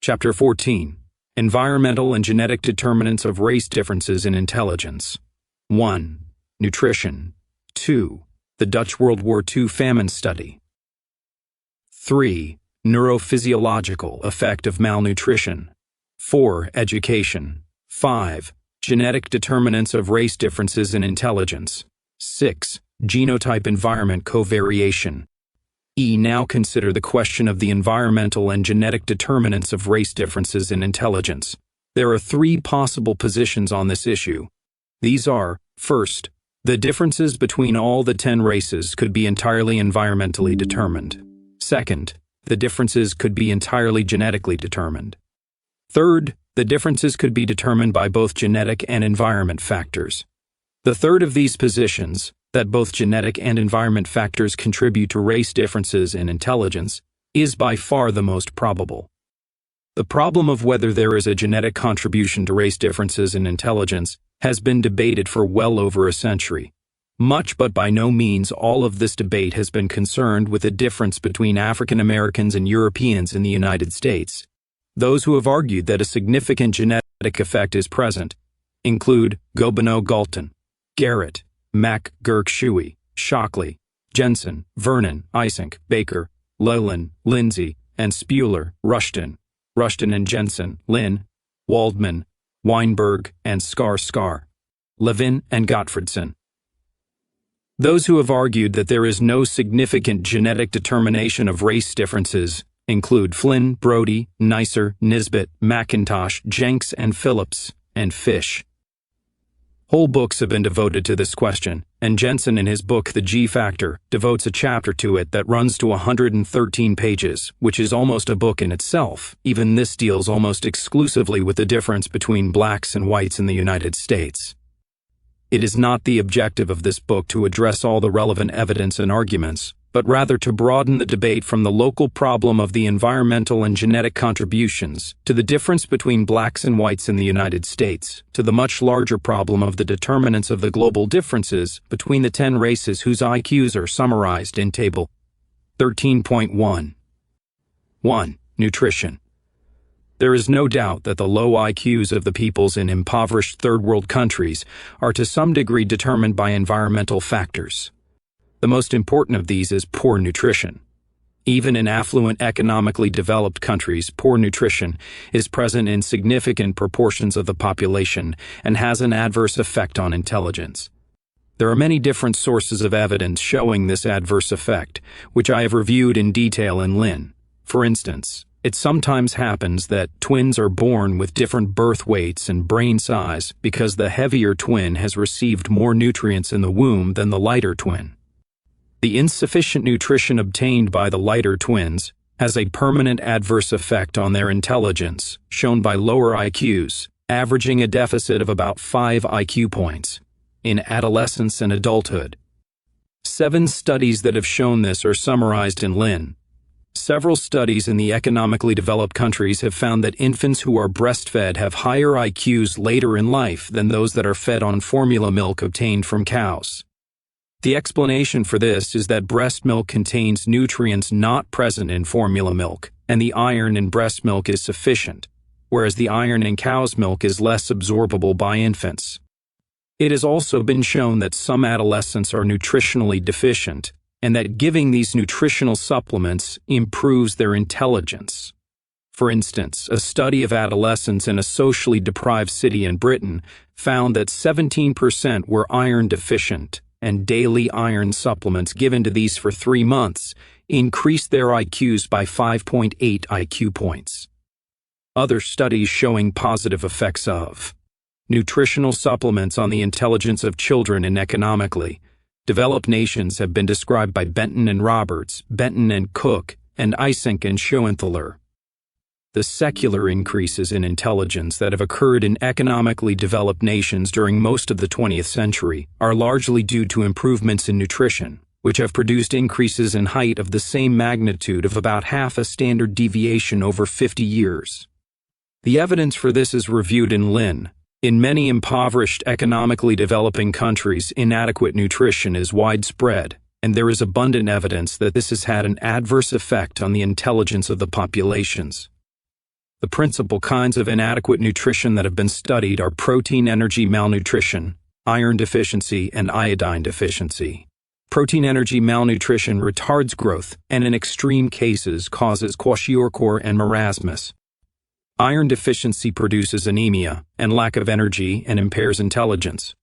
Chapter 14. Environmental and Genetic Determinants of Race Differences in Intelligence. 1. Nutrition. 2. The Dutch World War II Famine Study. 3. Neurophysiological effect of malnutrition. 4. Education. 5. Genetic determinants of race differences in intelligence. 6. Genotype-environment covariation. Now consider the question of the environmental and genetic determinants of race differences in intelligence. There are three possible positions on this issue. These are, first, the differences between all the 10 races could be entirely environmentally determined. Second, the differences could be entirely genetically determined. Third, the differences could be determined by both genetic and environment factors. The third of these positions, that both genetic and environment factors contribute to race differences in intelligence, is by far the most probable. The problem of whether there is a genetic contribution to race differences in intelligence has been debated for well over a century. Much but by no means all of this debate has been concerned with the difference between African Americans and Europeans in the United States. Those who have argued that a significant genetic effect is present include Gobineau Galton, Garrett, Mack, Girk, Shuey, Shockley, Jensen, Vernon, Eysenck, Baker, Leland, Lindsay, and Spuler, Rushton and Jensen, Lynn, Waldman, Weinberg, and Skar, Levin, and Gottfredson. Those who have argued that there is no significant genetic determination of race differences include Flynn, Brody, Neisser, Nisbet, McIntosh, Jenks, and Phillips, and Fish. Whole books have been devoted to this question, and Jensen in his book The G Factor devotes a chapter to it that runs to 113 pages, which is almost a book in itself. Even this deals almost exclusively with the difference between blacks and whites in the United States. It is not the objective of this book to address all the relevant evidence and arguments, but rather to broaden the debate from the local problem of the environmental and genetic contributions to the difference between blacks and whites in the United States, to the much larger problem of the determinants of the global differences between the 10 races whose IQs are summarized in Table 13.1. 1. Nutrition. There is no doubt that the low IQs of the peoples in impoverished third world countries are to some degree determined by environmental factors. The most important of these is poor nutrition. Even in affluent, economically developed countries, poor nutrition is present in significant proportions of the population and has an adverse effect on intelligence. There are many different sources of evidence showing this adverse effect, which I have reviewed in detail in Lynn. For instance, it sometimes happens that twins are born with different birth weights and brain size because the heavier twin has received more nutrients in the womb than the lighter twin. The insufficient nutrition obtained by the lighter twins has a permanent adverse effect on their intelligence, shown by lower IQs, averaging a deficit of about 5 IQ points, in adolescence and adulthood. 7 studies that have shown this are summarized in Lynn. Several studies in the economically developed countries have found that infants who are breastfed have higher IQs later in life than those that are fed on formula milk obtained from cows. The explanation for this is that breast milk contains nutrients not present in formula milk, and the iron in breast milk is sufficient, whereas the iron in cow's milk is less absorbable by infants. It has also been shown that some adolescents are nutritionally deficient, and that giving these nutritional supplements improves their intelligence. For instance, a study of adolescents in a socially deprived city in Britain found that 17% were iron deficient, and daily iron supplements given to these for 3 months increased their IQs by 5.8 IQ points. Other studies showing positive effects of nutritional supplements on the intelligence of children in economically developed nations have been described by Benton and Roberts, Benton and Cook, and Eysenck and Schoenthaler. The secular increases in intelligence that have occurred in economically developed nations during most of the 20th century are largely due to improvements in nutrition, which have produced increases in height of the same magnitude of about half a standard deviation over 50 years. The evidence for this is reviewed in Lynn. In many impoverished, economically developing countries, inadequate nutrition is widespread, and there is abundant evidence that this has had an adverse effect on the intelligence of the populations. The principal kinds of inadequate nutrition that have been studied are protein-energy malnutrition, iron deficiency, and iodine deficiency. Protein-energy malnutrition retards growth and in extreme cases causes kwashiorkor and marasmus. Iron deficiency produces anemia and lack of energy and impairs intelligence.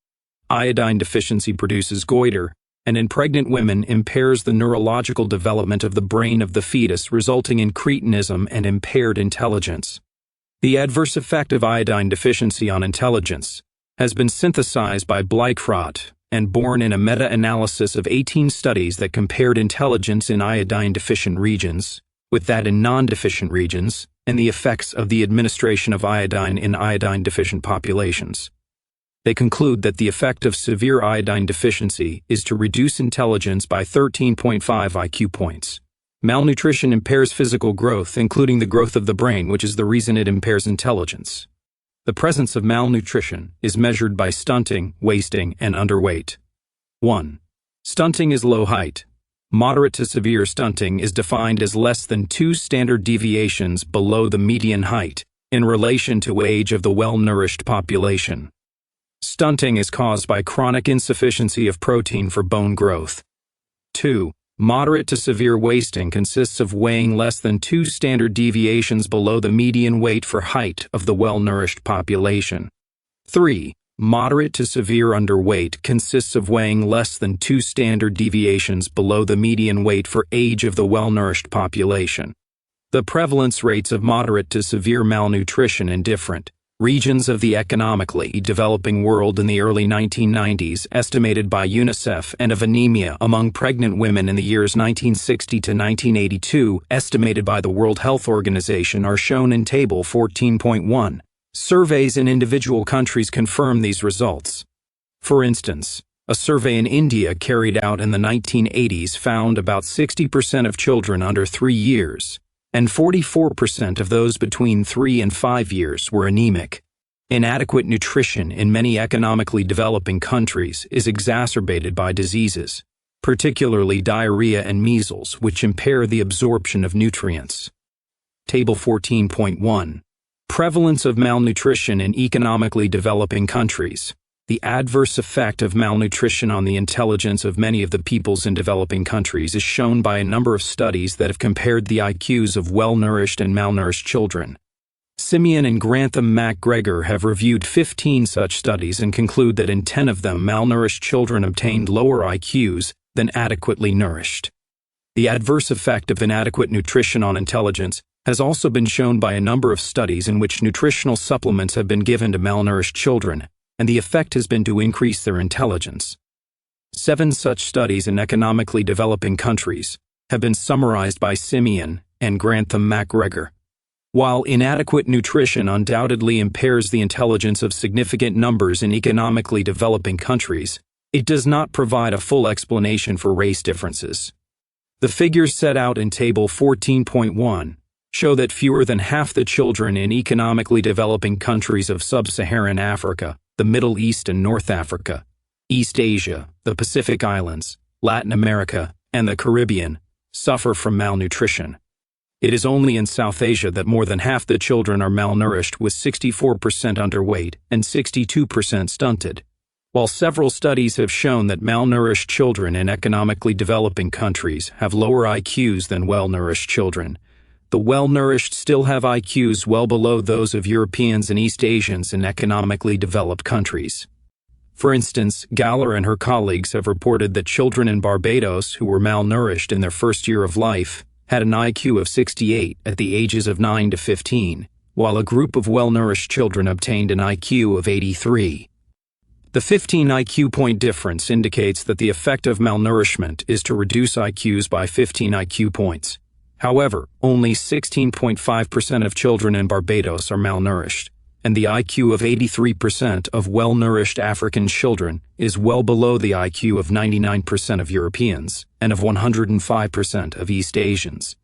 Iodine deficiency produces goiter, and in pregnant women impairs the neurological development of the brain of the fetus, resulting in cretinism and impaired intelligence. The adverse effect of iodine deficiency on intelligence has been synthesized by Bleichrodt and borne in a meta-analysis of 18 studies that compared intelligence in iodine-deficient regions with that in non-deficient regions and the effects of the administration of iodine in iodine-deficient populations. They conclude that the effect of severe iodine deficiency is to reduce intelligence by 13.5 IQ points. Malnutrition impairs physical growth, including the growth of the brain, which is the reason it impairs intelligence. The presence of malnutrition is measured by stunting, wasting, and underweight. 1. Stunting is low height. Moderate to severe stunting is defined as less than 2 standard deviations below the median height in relation to age of the well-nourished population. Stunting is caused by chronic insufficiency of protein for bone growth. 2. Moderate to severe wasting consists of weighing less than 2 standard deviations below the median weight for height of the well-nourished population. 3. Moderate to severe underweight consists of weighing less than 2 standard deviations below the median weight for age of the well-nourished population. The prevalence rates of moderate to severe malnutrition in different regions of the economically developing world in the early 1990s, estimated by UNICEF, and of anemia among pregnant women in the years 1960 to 1982, estimated by the World Health Organization, are shown in Table 14.1. Surveys in individual countries confirm these results. For instance, a survey in India carried out in the 1980s found about 60% of children under 3 years and 44% of those between 3 and 5 years were anemic. Inadequate nutrition in many economically developing countries is exacerbated by diseases, particularly diarrhea and measles, which impair the absorption of nutrients. Table 14.1. Prevalence of malnutrition in economically developing countries. The adverse effect of malnutrition on the intelligence of many of the peoples in developing countries is shown by a number of studies that have compared the IQs of well-nourished and malnourished children. Simeon and Grantham MacGregor have reviewed 15 such studies and conclude that in 10 of them malnourished children obtained lower IQs than adequately nourished. The adverse effect of inadequate nutrition on intelligence has also been shown by a number of studies in which nutritional supplements have been given to malnourished children, and the effect has been to increase their intelligence. 7 such studies in economically developing countries have been summarized by Simeon and Grantham MacGregor. While inadequate nutrition undoubtedly impairs the intelligence of significant numbers in economically developing countries, it does not provide a full explanation for race differences. The figures set out in Table 14.1 show that fewer than half the children in economically developing countries of sub-Saharan Africa, the Middle East and North Africa, East Asia, the Pacific Islands, Latin America, and the Caribbean suffer from malnutrition. It is only in South Asia that more than half the children are malnourished, with 64% underweight and 62% stunted. While several studies have shown that malnourished children in economically developing countries have lower IQs than well-nourished children, the well-nourished still have IQs well below those of Europeans and East Asians in economically developed countries. For instance, Galler and her colleagues have reported that children in Barbados who were malnourished in their first year of life had an IQ of 68 at the ages of 9 to 15, while a group of well-nourished children obtained an IQ of 83. The 15 IQ point difference indicates that the effect of malnourishment is to reduce IQs by 15 IQ points. However, only 16.5% of children in Barbados are malnourished, and the IQ of 83% of well-nourished African children is well below the IQ of 99% of Europeans and of 105% of East Asians.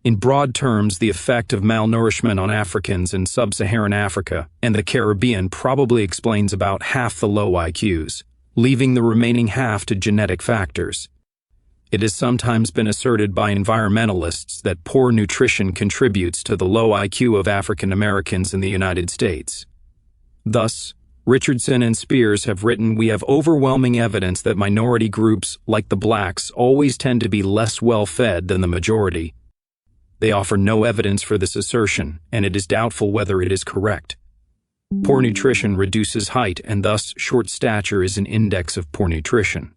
In broad terms, the effect of malnourishment on Africans in sub-Saharan Africa and the Caribbean probably explains about half the low IQs, leaving the remaining half to genetic factors. It has sometimes been asserted by environmentalists that poor nutrition contributes to the low IQ of African Americans in the United States. Thus, Richardson and Spears have written, "We have overwhelming evidence that minority groups, like the blacks, always tend to be less well-fed than the majority." They offer no evidence for this assertion, and it is doubtful whether it is correct. Poor nutrition reduces height, and thus short stature is an index of poor nutrition.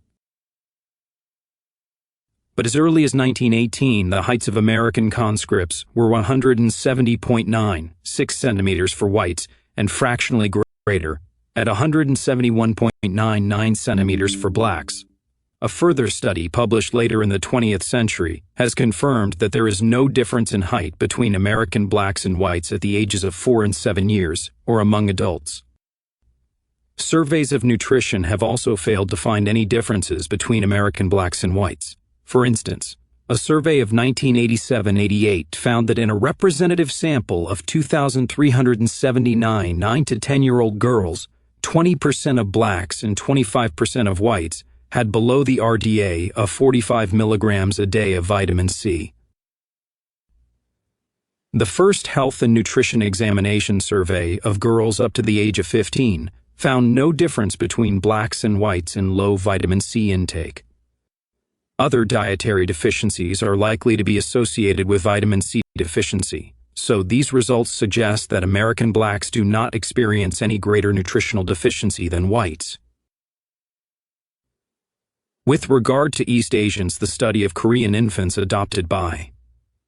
But as early as 1918, the heights of American conscripts were 170.96 centimeters for whites and fractionally greater, at 171.99 centimeters for blacks. A further study published later in the 20th century has confirmed that there is no difference in height between American blacks and whites at the ages of 4 and 7 years, or among adults. Surveys of nutrition have also failed to find any differences between American blacks and whites. For instance, a survey of 1987-88 found that in a representative sample of 2,379 9 to 10-year-old girls, 20% of blacks and 25% of whites had below the RDA of 45 milligrams a day of vitamin C. The first health and nutrition examination survey of girls up to the age of 15 found no difference between blacks and whites in low vitamin C intake. Other dietary deficiencies are likely to be associated with vitamin C deficiency, so these results suggest that American blacks do not experience any greater nutritional deficiency than whites. With regard to East Asians, the study of Korean infants adopted by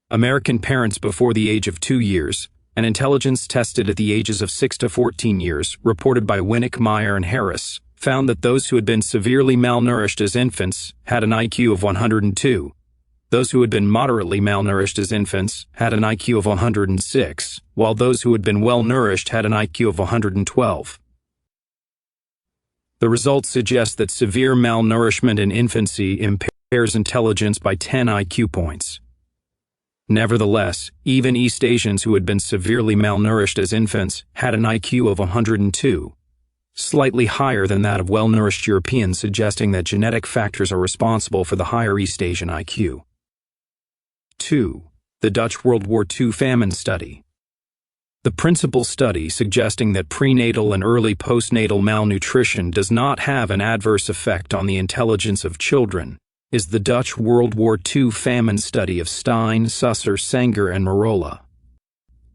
American parents before the age of 2 years, and intelligence tested at the ages of 6 to 14 years, reported by Winnick, Meyer, and Harris, found that those who had been severely malnourished as infants had an IQ of 102. Those who had been moderately malnourished as infants had an IQ of 106, while those who had been well-nourished had an IQ of 112. The results suggest that severe malnourishment in infancy impairs intelligence by 10 IQ points. Nevertheless, even East Asians who had been severely malnourished as infants had an IQ of 102, slightly higher than that of well-nourished Europeans, suggesting that genetic factors are responsible for the higher East Asian IQ. 2. The Dutch World War II famine study. The principal study suggesting that prenatal and early postnatal malnutrition does not have an adverse effect on the intelligence of children is the Dutch World War II famine study of Stein, Susser, Sanger, and Marola.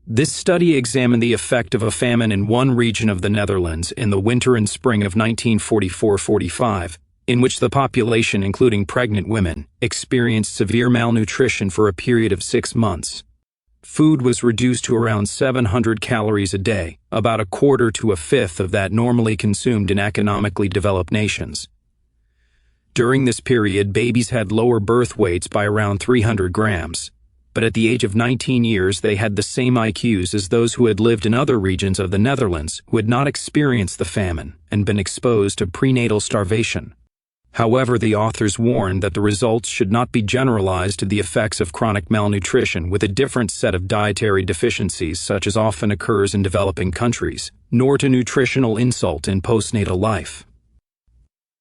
This study examined the effect of a famine in one region of the Netherlands in the winter and spring of 1944-45, in which the population, including pregnant women, experienced severe malnutrition for a period of 6 months. Food was reduced to around 700 calories a day, about a quarter to a fifth of that normally consumed in economically developed nations. During this period, babies had lower birth weights by around 300 grams, but at the age of 19 years they had the same IQs as those who had lived in other regions of the Netherlands who had not experienced the famine and been exposed to prenatal starvation. However, the authors warned that the results should not be generalized to the effects of chronic malnutrition with a different set of dietary deficiencies such as often occurs in developing countries, nor to nutritional insult in postnatal life.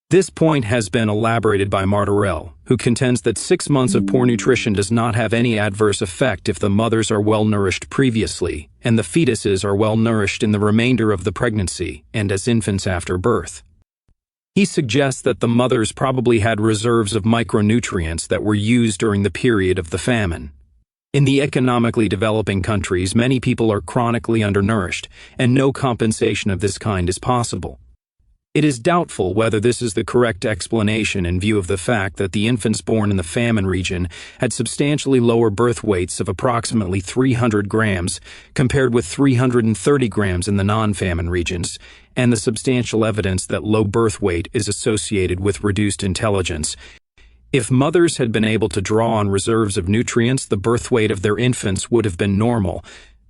This point has been elaborated by Martorell, who contends that 6 months of poor nutrition does not have any adverse effect if the mothers are well nourished previously and the fetuses are well nourished in the remainder of the pregnancy and as infants after birth. He suggests that the mothers probably had reserves of micronutrients that were used during the period of the famine. In the economically developing countries, many people are chronically undernourished, and no compensation of this kind is possible. It is doubtful whether this is the correct explanation in view of the fact that the infants born in the famine region had substantially lower birth weights of approximately 300 grams compared with 330 grams in the non-famine regions, and the substantial evidence that low birth weight is associated with reduced intelligence. If mothers had been able to draw on reserves of nutrients, the birth weight of their infants would have been normal.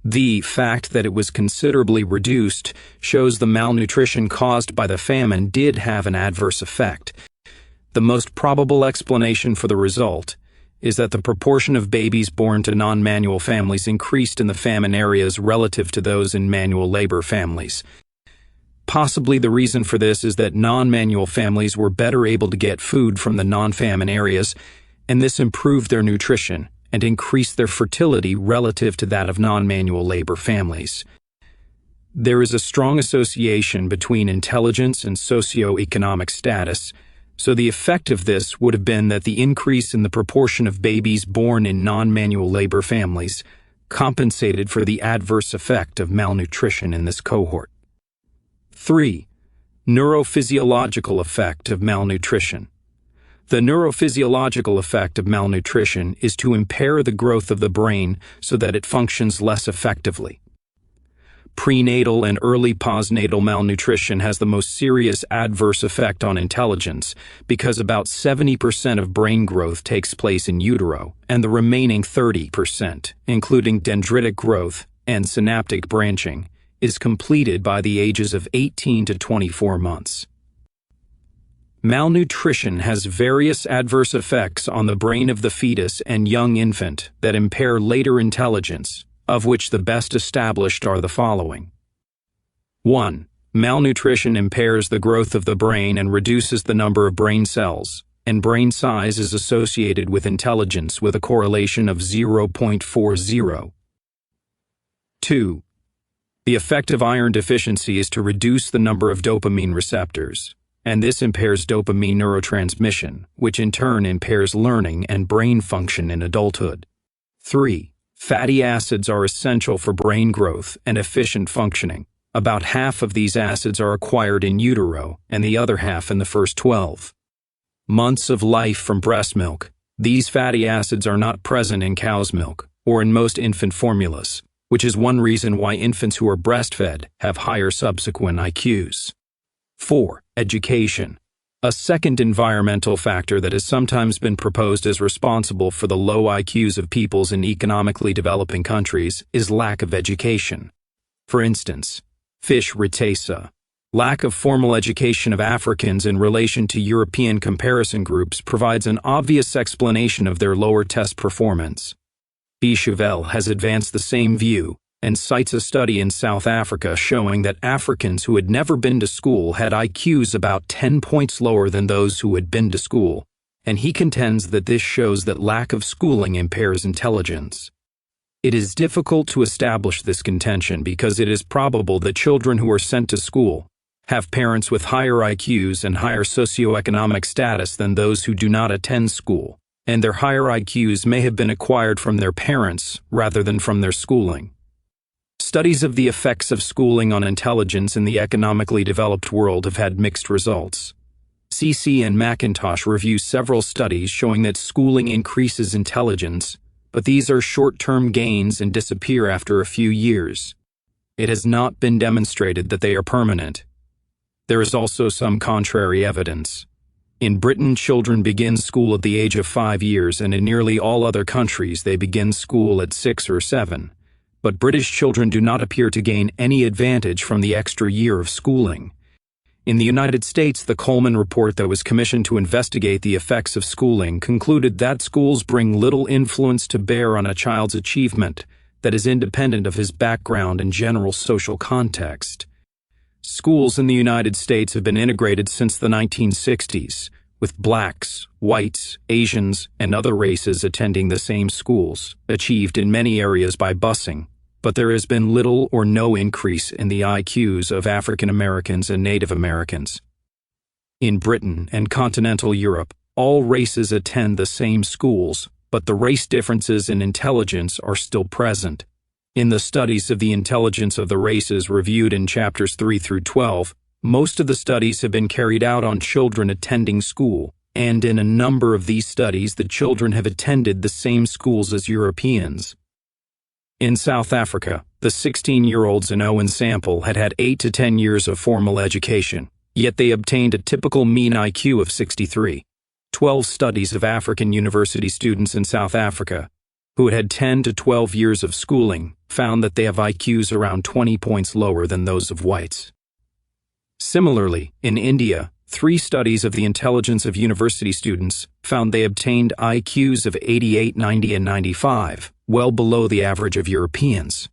The fact that it was considerably reduced shows the malnutrition caused by the famine did have an adverse effect. The most probable explanation for the result is that the proportion of babies born to non-manual families increased in the famine areas relative to those in manual labor families. Possibly the reason for this is that non-manual families were better able to get food from the non-famine areas, and this improved their nutrition and increased their fertility relative to that of non-manual labor families. There is a strong association between intelligence and socioeconomic status, so the effect of this would have been that the increase in the proportion of babies born in non-manual labor families compensated for the adverse effect of malnutrition in this cohort. 3. Neurophysiological effect of malnutrition. The neurophysiological effect of malnutrition is to impair the growth of the brain so that it functions less effectively. Prenatal and early postnatal malnutrition has the most serious adverse effect on intelligence because about 70% of brain growth takes place in utero, and the remaining 30%, including dendritic growth and synaptic branching, is completed by the ages of 18 to 24 months. Malnutrition has various adverse effects on the brain of the fetus and young infant that impair later intelligence, of which the best established are the following. 1. Malnutrition impairs the growth of the brain and reduces the number of brain cells, and brain size is associated with intelligence with a correlation of 0.40. 2. The effect of iron deficiency is to reduce the number of dopamine receptors, and this impairs dopamine neurotransmission, which in turn impairs learning and brain function in adulthood. 3. Fatty acids are essential for brain growth and efficient functioning. About half of these acids are acquired in utero and the other half in the first 12 months of life from breast milk. These fatty acids are not present in cow's milk or in most infant formulas, which is one reason why infants who are breastfed have higher subsequent IQs. 4. Education. A second environmental factor that has sometimes been proposed as responsible for the low IQs of peoples in economically developing countries is lack of education. For instance, fish ricetta. Lack of formal education of Africans in relation to European comparison groups provides an obvious explanation of their lower test performance. Bichevelle has advanced the same view and cites a study in South Africa showing that Africans who had never been to school had IQs about 10 points lower than those who had been to school, and he contends that this shows that lack of schooling impairs intelligence. It is difficult to establish this contention because it is probable that children who are sent to school have parents with higher IQs and higher socioeconomic status than those who do not attend school, and their higher IQs may have been acquired from their parents rather than from their schooling. Studies of the effects of schooling on intelligence in the economically developed world have had mixed results. CC and McIntosh review several studies showing that schooling increases intelligence, but these are short-term gains and disappear after a few years. It has not been demonstrated that they are permanent. There is also some contrary evidence. In Britain, children begin school at the age of 5 years, and in nearly all other countries they begin school at 6 or 7. But British children do not appear to gain any advantage from the extra year of schooling. In the United States, the Coleman report that was commissioned to investigate the effects of schooling concluded that schools bring little influence to bear on a child's achievement that is independent of his background and general social context. Schools in the United States have been integrated since the 1960s, with blacks, whites, Asians, and other races attending the same schools, achieved in many areas by busing, but there has been little or no increase in the IQs of African Americans and Native Americans. In Britain and continental Europe, all races attend the same schools, but the race differences in intelligence are still present. In the studies of the intelligence of the races reviewed in chapters 3 through 12, most of the studies have been carried out on children attending school, and in a number of these studies the children have attended the same schools as Europeans. In South Africa, the 16-year-olds in Owen sample had had 8 to 10 years of formal education, yet they obtained a typical mean IQ of 63. 12 studies of African university students in South Africa, who had had 10 to 12 years of schooling, found that they have IQs around 20 points lower than those of whites. Similarly, in India, 3 studies of the intelligence of university students found they obtained IQs of 88, 90, and 95, well below the average of Europeans.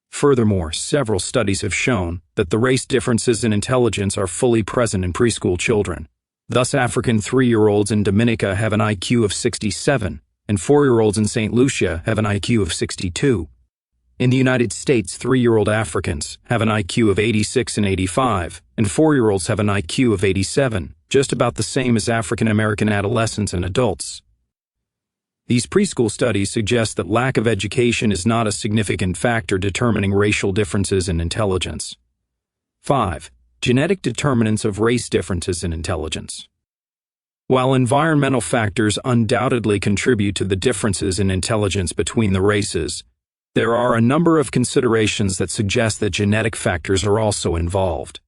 Furthermore, several studies have shown that the race differences in intelligence are fully present in preschool children. Thus, African 3-year-olds in Dominica have an IQ of 67, and 4-year-olds in St. Lucia have an IQ of 62. In the United States, 3-year-old Africans have an IQ of 86 and 85, and 4-year-olds have an IQ of 87, just about the same as African American adolescents and adults. These preschool studies suggest that lack of education is not a significant factor determining racial differences in intelligence. 5. Genetic determinants of race differences in intelligence. While environmental factors undoubtedly contribute to the differences in intelligence between the races, there are a number of considerations that suggest that genetic factors are also involved.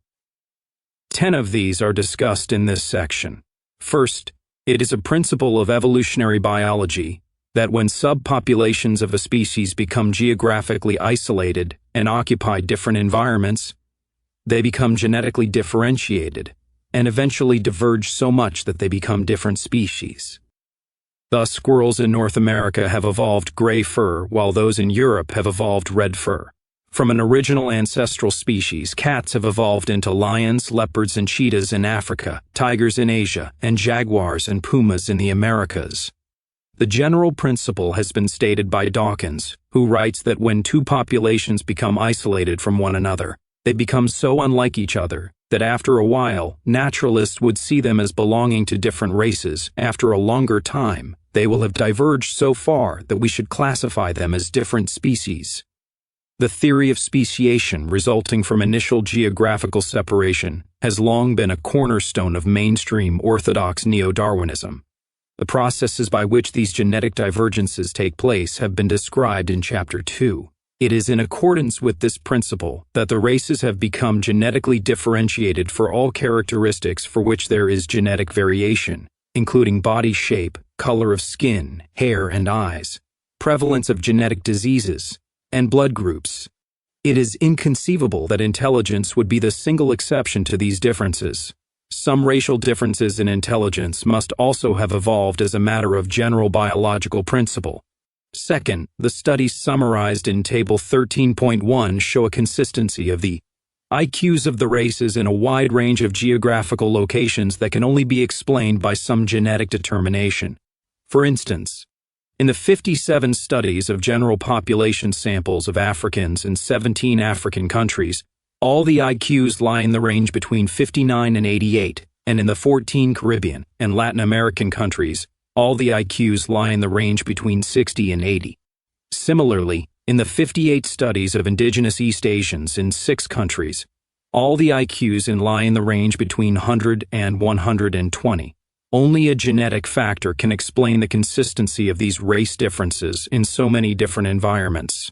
10 of these are discussed in this section. First, it is a principle of evolutionary biology that when subpopulations of a species become geographically isolated and occupy different environments, they become genetically differentiated and eventually diverge so much that they become different species. Thus, squirrels in North America have evolved gray fur, while those in Europe have evolved red fur. From an original ancestral species, cats have evolved into lions, leopards, and cheetahs in Africa, tigers in Asia, and jaguars and pumas in the Americas. The general principle has been stated by Dawkins, who writes that when two populations become isolated from one another, they become so unlike each other that after a while, naturalists would see them as belonging to different races. After a longer time, they will have diverged so far that we should classify them as different species. The theory of speciation resulting from initial geographical separation has long been a cornerstone of mainstream orthodox neo-Darwinism. The processes by which these genetic divergences take place have been described in Chapter 2. It is in accordance with this principle that the races have become genetically differentiated for all characteristics for which there is genetic variation, including body shape, color of skin, hair and eyes, prevalence of genetic diseases, and blood groups. It is inconceivable that intelligence would be the single exception to these differences. Some racial differences in intelligence must also have evolved as a matter of general biological principle. Second, the studies summarized in Table 13.1 show a consistency of the IQs of the races in a wide range of geographical locations that can only be explained by some genetic determination. For instance, in the 57 studies of general population samples of Africans in 17 African countries, all the IQs lie in the range between 59 and 88, and in the 14 Caribbean and Latin American countries, all the IQs lie in the range between 60 and 80. Similarly, in the 58 studies of indigenous East Asians in 6 countries, all the IQs lie in the range between 100 and 120. Only a genetic factor can explain the consistency of these race differences in so many different environments.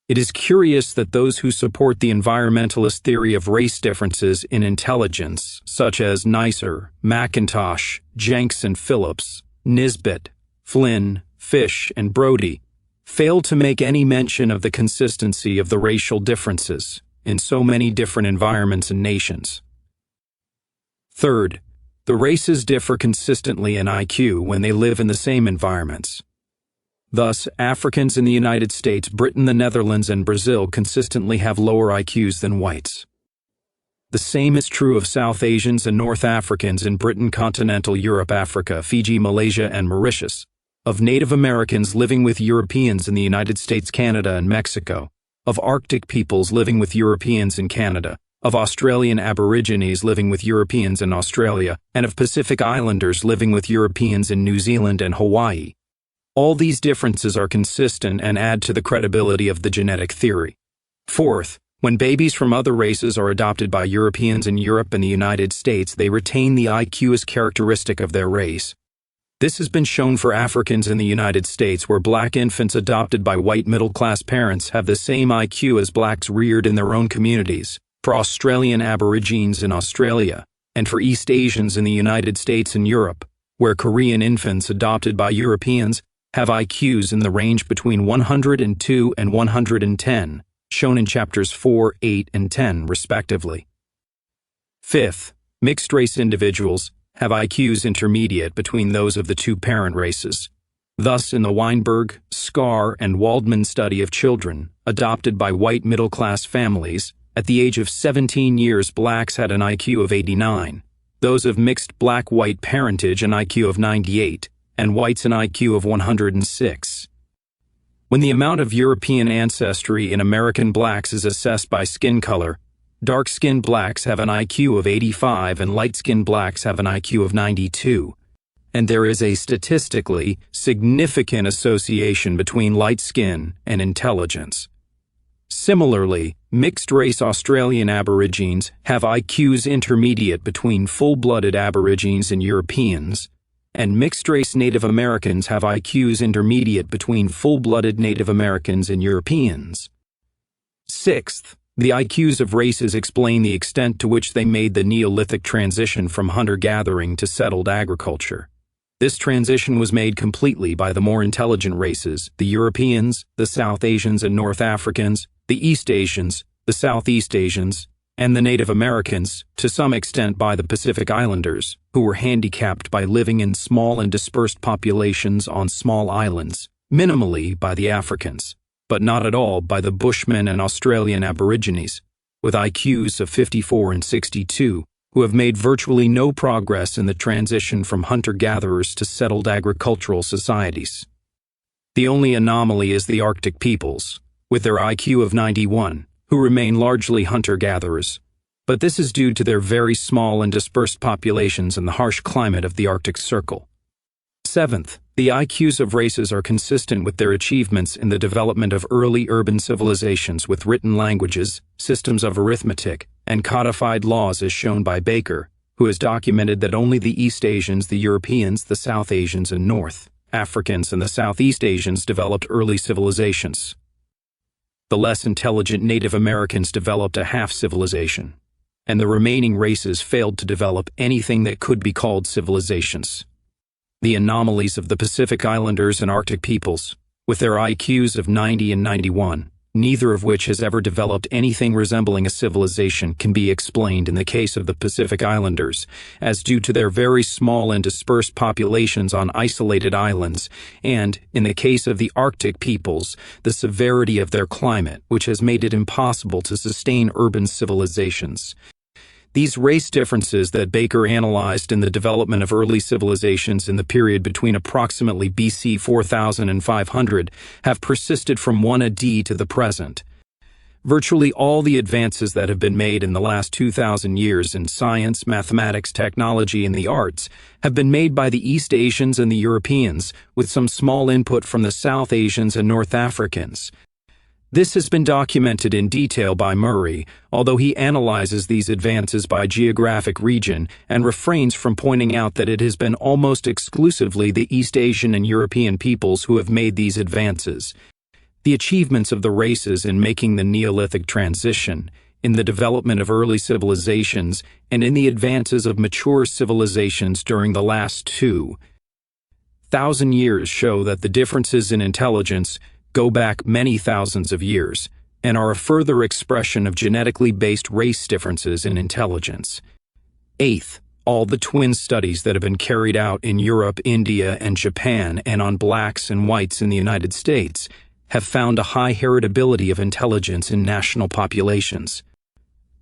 It is curious that those who support the environmentalist theory of race differences in intelligence, such as Neisser, McIntosh, Jenks and Phillips, Nisbet, Flynn, Fish, and Brody, fail to make any mention of the consistency of the racial differences in so many different environments and nations. Third, the races differ consistently in IQ when they live in the same environments. Thus, Africans in the United States, Britain, the Netherlands, and Brazil consistently have lower IQs than whites. The same is true of South Asians and North Africans in Britain, continental Europe, Africa, Fiji, Malaysia, and Mauritius, of Native Americans living with Europeans in the United States, Canada, and Mexico, of Arctic peoples living with Europeans in Canada, of Australian Aborigines living with Europeans in Australia, and of Pacific Islanders living with Europeans in New Zealand and Hawaii. All these differences are consistent and add to the credibility of the genetic theory. Fourth, when babies from other races are adopted by Europeans in Europe and the United States, they retain the IQ as characteristic of their race. This has been shown for Africans in the United States, where black infants adopted by white middle-class parents have the same IQ as blacks reared in their own communities, for Australian Aborigines in Australia, and for East Asians in the United States and Europe, where Korean infants adopted by Europeans have IQs in the range between 102 and 110, shown in chapters 4, 8, and 10, respectively. Fifth, mixed-race individuals have IQs intermediate between those of the two parent races. Thus, in the Weinberg, Scar, and Waldman study of children adopted by white middle-class families, at the age of 17 years blacks had an IQ of 89, those of mixed black-white parentage an IQ of 98, and whites an IQ of 106. When the amount of European ancestry in American blacks is assessed by skin color, dark-skinned blacks have an IQ of 85 and light-skinned blacks have an IQ of 92. And there is a statistically significant association between light skin and intelligence. Similarly, mixed-race Australian Aborigines have IQs intermediate between full-blooded Aborigines and Europeans, and mixed-race Native Americans have IQs intermediate between full-blooded Native Americans and Europeans. Sixth, the IQs of races explain the extent to which they made the Neolithic transition from hunter-gathering to settled agriculture. This transition was made completely by the more intelligent races, the Europeans, the South Asians and North Africans, the East Asians, the Southeast Asians, and the Native Americans, to some extent by the Pacific Islanders, who were handicapped by living in small and dispersed populations on small islands, minimally by the Africans, but not at all by the Bushmen and Australian Aborigines, with IQs of 54 and 62, who have made virtually no progress in the transition from hunter-gatherers to settled agricultural societies. The only anomaly is the Arctic peoples, with their IQ of 91, who remain largely hunter-gatherers, but this is due to their very small and dispersed populations and the harsh climate of the Arctic Circle. Seventh, the IQs of races are consistent with their achievements in the development of early urban civilizations with written languages, systems of arithmetic, and codified laws as shown by Baker, who has documented that only the East Asians, the Europeans, the South Asians, and North Africans and the Southeast Asians developed early civilizations. The less intelligent Native Americans developed a half-civilization, and the remaining races failed to develop anything that could be called civilizations. The anomalies of the Pacific Islanders and Arctic peoples, with their IQs of 90 and 91, neither of which has ever developed anything resembling a civilization, can be explained in the case of the Pacific Islanders, as due to their very small and dispersed populations on isolated islands, and, in the case of the Arctic peoples, the severity of their climate, which has made it impossible to sustain urban civilizations. These race differences that Baker analyzed in the development of early civilizations in the period between approximately BC 4000 and 500 have persisted from 1 AD to the present. Virtually all the advances that have been made in the last 2,000 years in science, mathematics, technology, and the arts have been made by the East Asians and the Europeans, with some small input from the South Asians and North Africans. This has been documented in detail by Murray, although he analyzes these advances by geographic region and refrains from pointing out that it has been almost exclusively the East Asian and European peoples who have made these advances. The achievements of the races in making the Neolithic transition, in the development of early civilizations, and in the advances of mature civilizations during the last 2,000 years show that the differences in intelligence go back many thousands of years, and are a further expression of genetically based race differences in intelligence. Eighth, all the twin studies that have been carried out in Europe, India, and Japan, and on blacks and whites in the United States, have found a high heritability of intelligence in national populations.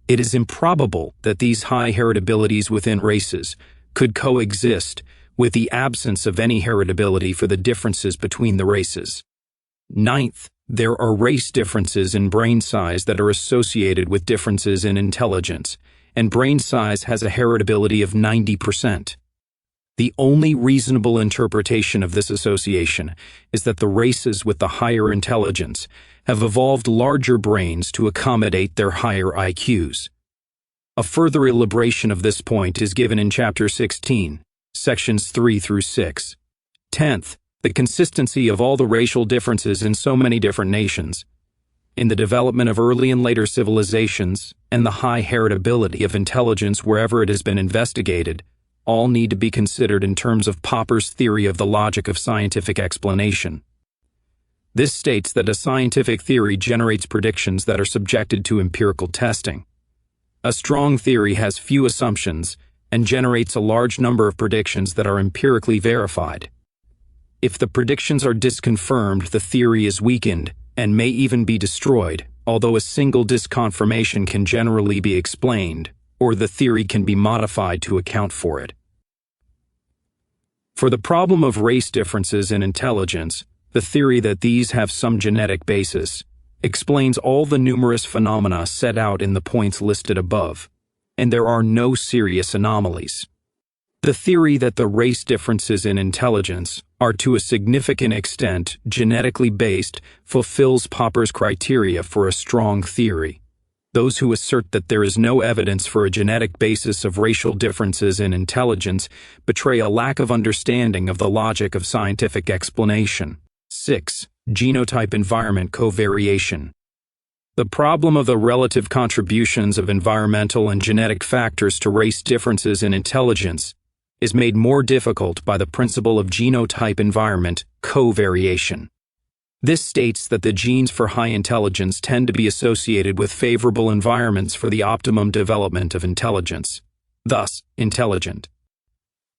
It is improbable that these high heritabilities within races could coexist with the absence of any heritability for the differences between the races. Ninth, there are race differences in brain size that are associated with differences in intelligence, and brain size has a heritability of 90%. The only reasonable interpretation of this association is that the races with the higher intelligence have evolved larger brains to accommodate their higher IQs. A further elaboration of this point is given in Chapter 16, Sections 3 through 6. 10th, the consistency of all the racial differences in so many different nations, in the development of early and later civilizations, and the high heritability of intelligence wherever it has been investigated, all need to be considered in terms of Popper's theory of the logic of scientific explanation. This states that a scientific theory generates predictions that are subjected to empirical testing. A strong theory has few assumptions and generates a large number of predictions that are empirically verified. If the predictions are disconfirmed, the theory is weakened and may even be destroyed, although a single disconfirmation can generally be explained, or the theory can be modified to account for it. For the problem of race differences in intelligence, the theory that these have some genetic basis explains all the numerous phenomena set out in the points listed above, and there are no serious anomalies. The theory that the race differences in intelligence are to a significant extent genetically based fulfills Popper's criteria for a strong theory. Those who assert that there is no evidence for a genetic basis of racial differences in intelligence betray a lack of understanding of the logic of scientific explanation. 6. Genotype-environment covariation. The problem of the relative contributions of environmental and genetic factors to race differences in intelligence is made more difficult by the principle of genotype-environment covariation. This states that the genes for high intelligence tend to be associated with favorable environments for the optimum development of intelligence, thus intelligent.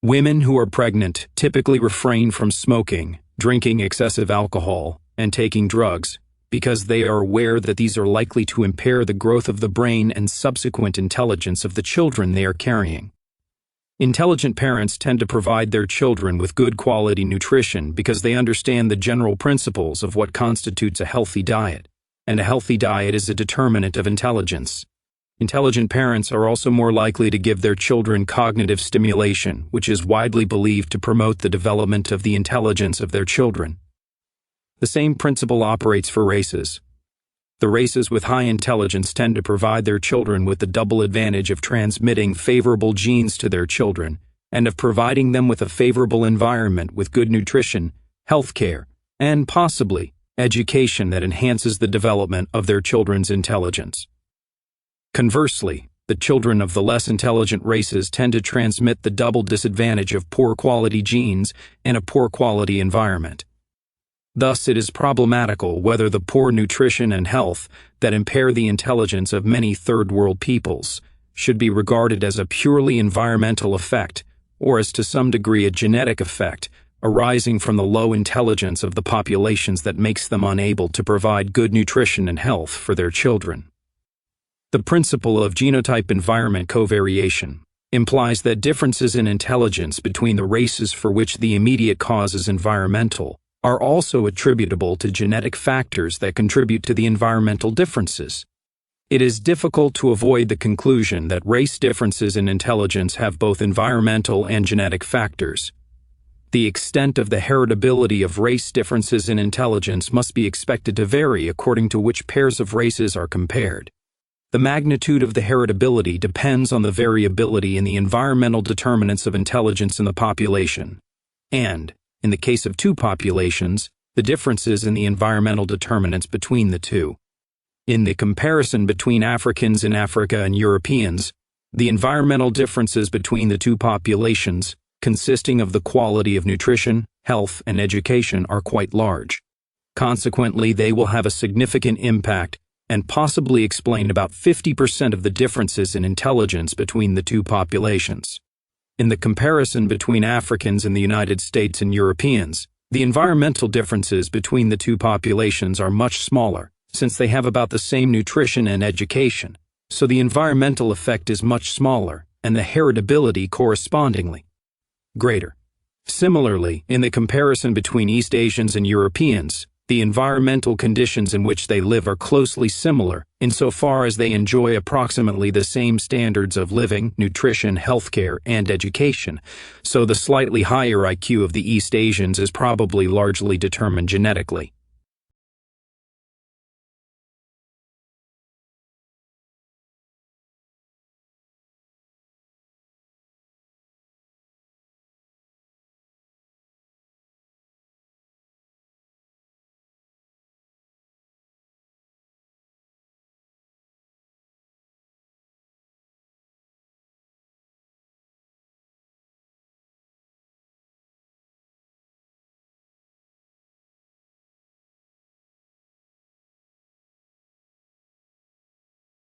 Women who are pregnant typically refrain from smoking, drinking excessive alcohol, and taking drugs because they are aware that these are likely to impair the growth of the brain and subsequent intelligence of the children they are carrying. Intelligent parents tend to provide their children with good quality nutrition because they understand the general principles of what constitutes a healthy diet, and a healthy diet is a determinant of intelligence. Intelligent parents are also more likely to give their children cognitive stimulation, which is widely believed to promote the development of the intelligence of their children. The same principle operates for races. The races with high intelligence tend to provide their children with the double advantage of transmitting favorable genes to their children and of providing them with a favorable environment with good nutrition, health care, and possibly education that enhances the development of their children's intelligence. Conversely, the children of the less intelligent races tend to transmit the double disadvantage of poor quality genes and a poor quality environment. Thus, it is problematical whether the poor nutrition and health that impair the intelligence of many third-world peoples should be regarded as a purely environmental effect or as to some degree a genetic effect arising from the low intelligence of the populations that makes them unable to provide good nutrition and health for their children. The principle of genotype-environment covariation implies that differences in intelligence between the races for which the immediate cause is environmental are also attributable to genetic factors that contribute to the environmental differences. It is difficult to avoid the conclusion that race differences in intelligence have both environmental and genetic factors. The extent of the heritability of race differences in intelligence must be expected to vary according to which pairs of races are compared. The magnitude of the heritability depends on the variability in the environmental determinants of intelligence in the population, and, in the case of two populations, the differences in the environmental determinants between the two. In the comparison between Africans in Africa and Europeans, the environmental differences between the two populations, consisting of the quality of nutrition, health, and education, are quite large. Consequently, they will have a significant impact and possibly explain about 50% of the differences in intelligence between the two populations. In the comparison between Africans in the United States and Europeans, the environmental differences between the two populations are much smaller, since they have about the same nutrition and education, so the environmental effect is much smaller, and the heritability correspondingly greater. Similarly, in the comparison between East Asians and Europeans, the environmental conditions in which they live are closely similar insofar as they enjoy approximately the same standards of living, nutrition, healthcare, and education, so the slightly higher IQ of the East Asians is probably largely determined genetically.